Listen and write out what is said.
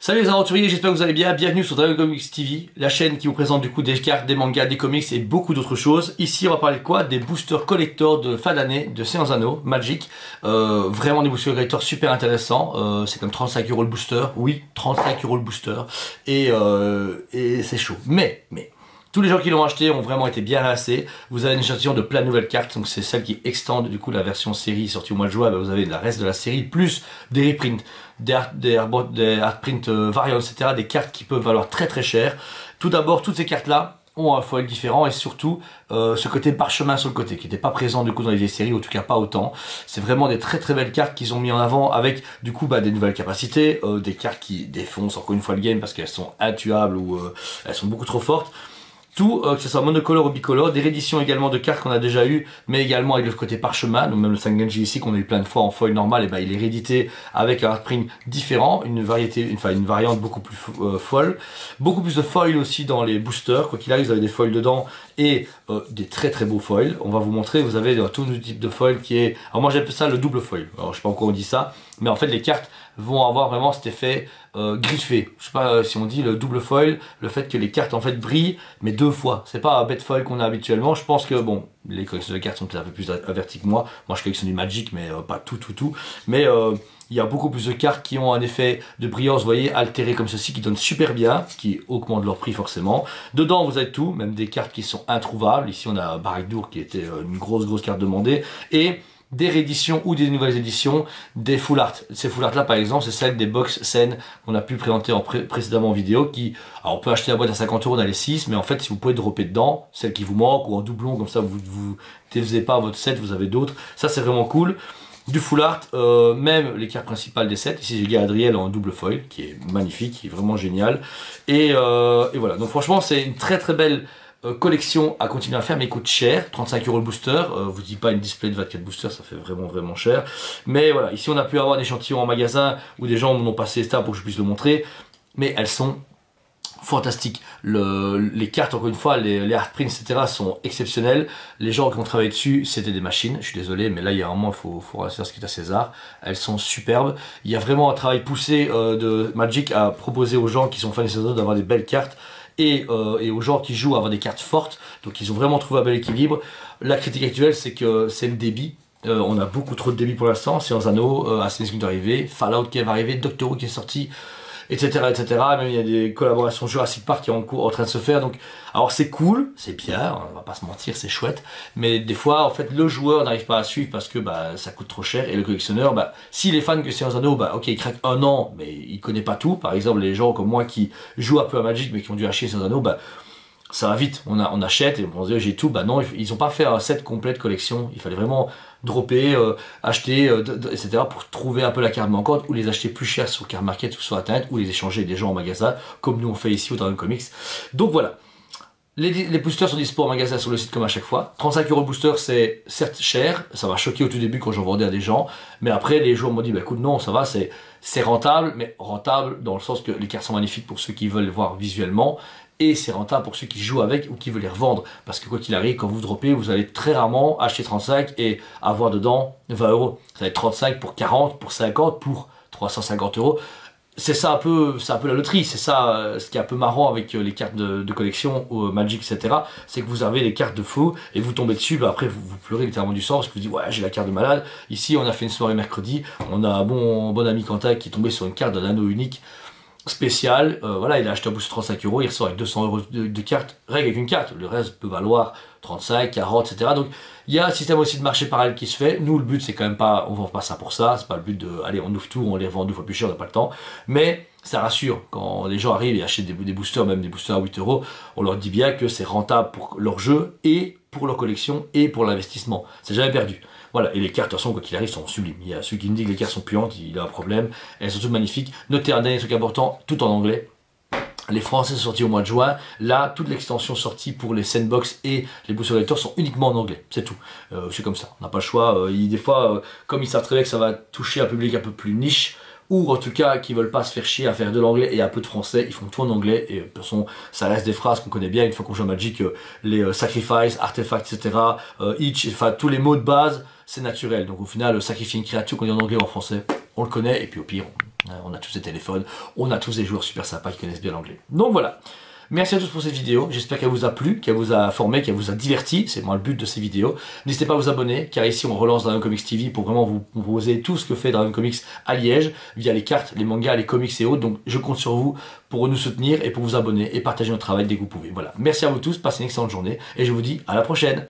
Salut les aventuriers, j'espère que vous allez bien, bienvenue sur Dragon Comics TV, la chaîne qui vous présente du coup des cartes, des mangas, des comics et beaucoup d'autres choses. Ici on va parler de quoi? Des boosters collector de fin d'année de Seigneur des Anneaux, Magic. Vraiment des boosters collector super intéressants, c'est comme 35 € le booster, oui 35 € le booster, et c'est chaud. Mais tous les gens qui l'ont acheté ont vraiment été bien lassés. Vous avez une échantillon de plein de nouvelles cartes, donc c'est celle qui extend du coup la version série sortie au mois de juin. Vous avez le reste de la série, plus des reprints, des art print variants, etc. Des cartes qui peuvent valoir très très cher. Tout d'abord, toutes ces cartes-là ont un foil différent et surtout ce côté parchemin sur le côté qui n'était pas présent du coup dans les vieilles séries, en tout cas pas autant. C'est vraiment des très très belles cartes qu'ils ont mis en avant avec du coup des nouvelles capacités, des cartes qui défoncent encore une fois le game parce qu'elles sont intuables ou elles sont beaucoup trop fortes. Tout, que ce soit monocolore ou bicolore, des rééditions également de cartes qu'on a déjà eu, mais également avec le côté parchemin, donc même le Sangenji ici qu'on a eu plein de fois en foil normal, et ben il est réédité avec un print différent, une variante beaucoup plus folle, beaucoup plus de foil aussi dans les boosters, quoi qu'il arrive vous avez des foils dedans et des très très beaux foils. On va vous montrer, vous avez tout type de foil qui est, alors moi j'appelle ça le double foil, alors je sais pas pourquoi on dit ça, mais en fait les cartes vont avoir vraiment cet effet griffé. Je sais pas si on dit le double foil, le fait que les cartes en fait brillent, mais deux fois. C'est pas un bête foil qu'on a habituellement. Je pense que bon, les collectionneurs de cartes sont peut-être un peu plus avertis que moi. Moi je collectionne du Magic, mais pas tout. Mais il y a beaucoup plus de cartes qui ont un effet de brillance, vous voyez, altéré comme ceci, qui donne super bien, qui augmente leur prix forcément. Dedans vous avez tout, même des cartes qui sont introuvables. Ici on a Barrick-Dur qui était une grosse carte demandée. Et des rééditions ou des nouvelles éditions des full art. Ces full art là par exemple c'est celle des box scènes qu'on a pu présenter précédemment en vidéo qui, alors on peut acheter la boîte à 50 € dans les 6, mais en fait si vous pouvez dropper dedans, celle qui vous manque ou en doublon comme ça vous défaisez pas votre set, vous avez d'autres, ça c'est vraiment cool. Du full art, même les cartes principales des sets, ici j'ai Galadriel en double foil qui est magnifique, qui est vraiment génial, et voilà, donc franchement c'est une très belle collection à continuer à faire, mais il coûte cher, 35 € le booster. Vous dites pas une display de 24 boosters, ça fait vraiment cher. Mais voilà, ici on a pu avoir des échantillons en magasin où des gens m'ont passé ça pour que je puisse le montrer, mais elles sont fantastiques. Les cartes, encore une fois, les art prints, etc. sont exceptionnels. Les gens qui ont travaillé dessus, c'était des machines. Je suis désolé, mais là, il y a un moment, il faut rester ce qui est à César. Elles sont superbes. Il y a vraiment un travail poussé de Magic à proposer aux gens qui sont fans de César d'avoir des belles cartes. Et aux gens qui jouent à avoir des cartes fortes, donc ils ont vraiment trouvé un bel équilibre. La critique actuelle c'est que c'est le débit, on a beaucoup trop de débit pour l'instant. Seigneur des Anneaux, Assassin's Creed est arrivé, Fallout qui va arriver, Doctor Who qui est sorti, etc. Même il y a des collaborations Jurassic Park qui sont en train de se faire, donc alors c'est cool, c'est bien, on va pas se mentir, c'est chouette, mais des fois en fait le joueur n'arrive pas à suivre parce que ça coûte trop cher, et le collectionneur, s'il est fan que Seigneur des Anneaux, ok il craque un an, mais il connaît pas tout. Par exemple les gens comme moi qui jouent un peu à Magic mais qui ont dû acheter Seigneur des Anneaux, ça va vite, on achète et on se dit j'ai tout, non, ils ont pas fait un set complet de collection, il fallait vraiment dropper, acheter, etc. pour trouver un peu la carte manquante, ou les acheter plus cher sur Card Market ou sur internet, ou les échanger des gens en magasin, comme nous on fait ici au Dragon Comics. Donc voilà. Les boosters sont dispo en magasin sur le site comme à chaque fois. 35 € le booster, c'est certes cher, ça m'a choqué au tout début quand j'en vendais à des gens, mais après les gens m'ont dit écoute non ça va, c'est rentable, mais rentable dans le sens que les cartes sont magnifiques pour ceux qui veulent les voir visuellement, et c'est rentable pour ceux qui jouent avec ou qui veulent les revendre, parce que quoi qu'il arrive, quand vous droppez, vous allez très rarement acheter 35 et avoir dedans 20 €. Ça va être 35 pour 40, pour 50, pour 350 €. C'est ça un peu la loterie, c'est ça ce qui est un peu marrant avec les cartes de collection, Magic, etc. C'est que vous avez des cartes de fou et vous tombez dessus, après vous pleurez littéralement du sang parce que vous dites ouais j'ai la carte de malade. Ici on a fait une soirée mercredi, on a un bon ami Quentin qui est tombé sur une carte d'un anneau unique spécial, voilà, il a acheté un boost de 35 €, il ressort avec 200 € de cartes, règle avec une carte, le reste peut valoir 35, 40, etc. Donc il y a un système aussi de marché parallèle qui se fait. Nous le but c'est quand même pas, on vend pas ça pour ça, c'est pas le but de, allez on ouvre tout, on les vend 2 fois plus cher, on n'a pas le temps, mais ça rassure, quand les gens arrivent et achètent des boosters, même des boosters à 8 €, on leur dit bien que c'est rentable pour leur jeu, et pour leur collection, et pour l'investissement, c'est jamais perdu. Voilà, et les cartes, de toute façon, quoi qu'il arrive, sont sublimes. Il y a celui qui me dit que les cartes sont puantes, il a un problème. Elles sont toutes magnifiques. Notez un dernier truc important, tout en anglais. Les Français sont sortis au mois de juin. Là, toute l'extension sortie pour les Sandbox et les boosters collector sont uniquement en anglais. C'est tout. C'est comme ça. On n'a pas le choix. Des fois, comme ils savent très bien que ça va toucher un public un peu plus niche, ou en tout cas qui veulent pas se faire chier à faire de l'anglais et un peu de français, ils font tout en anglais, et de toute façon ça reste des phrases qu'on connaît bien une fois qu'on joue à Magic, les sacrifice, artefacts, etc., each, enfin tous les mots de base c'est naturel, donc au final sacrifier une créature qu'on dit en anglais ou en français, on le connaît, et puis au pire On a tous des téléphones, on a tous des joueurs super sympas qui connaissent bien l'anglais. Donc voilà. Merci à tous pour cette vidéo, j'espère qu'elle vous a plu, qu'elle vous a informé, qu'elle vous a diverti, c'est moi le but de ces vidéos. N'hésitez pas à vous abonner, car ici on relance Dragon Comics TV pour vraiment vous proposer tout ce que fait Dragon Comics à Liège, via les cartes, les mangas, les comics et autres, donc je compte sur vous pour nous soutenir et pour vous abonner et partager notre travail dès que vous pouvez. Voilà, merci à vous tous, passez une excellente journée, et je vous dis à la prochaine.